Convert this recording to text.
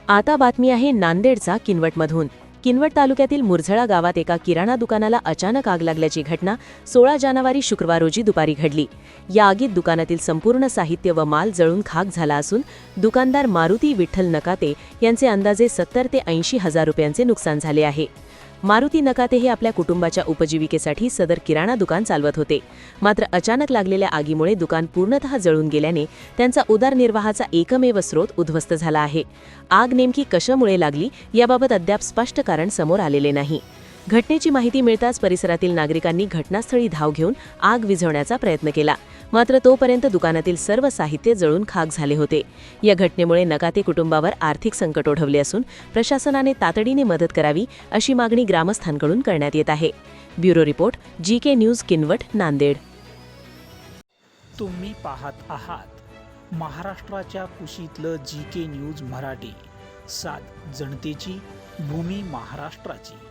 आता बातमी आहे नांदेडचा किनवटमधून। किनवट तालुक्यातील मुरझळा गावात एका किराणा दुकानाला अचानक आग लागल्याची घटना 16 जानेवारी शुक्रवार रोजी दुपारी घडली। या आगीत दुकानातील संपूर्ण साहित्य व माल जळून खाक झाला असून दुकानदार मारुती विठ्ठल नकाते यांचे अंदाजे 70 ते 80 हजार रुपयांचे नुकसान झाले आहे। मारुती नकाते हे आपल्या कुटुंबाच्या उपजीविकेसाठी सदर किराणा दुकान चालवत होते, मात्र अचानक लागलेल्या आगीमुळे दुकान पूर्णतः जळून गेल्याने त्यांचा उदरनिर्वाहाचा एकमेव स्रोत उद्ध्वस्त झाला आहे। आग नेमकी कशामुळे लागली याबाबत अद्याप स्पष्ट कारण समोर आलेले नाही। घटनेची माहिती मिळताच परिसरातील नागरिकांनी घटनास्थळी धाव घेऊन आग विझवण्याचा प्रयत्न केला, मात्र तोपर्यंत दुकानातील सर्व साहित्य जळून खाक झाले होते। या घटनेमुळे नकाते कुटुंबावर आर्थिक संकट ओढवले असून प्रशासनाने तातडीने मदत करावी अशी मागणी ग्रामस्थांकडून करण्यात येत आहे। Bureau report, GK news, Kinwat, Nanded. तुम्ही पाहत आहात महाराष्ट्राच्या कुशीतलं जीके न्यूज मराठी, सात जनतेची, भूमी महाराष्ट्राची।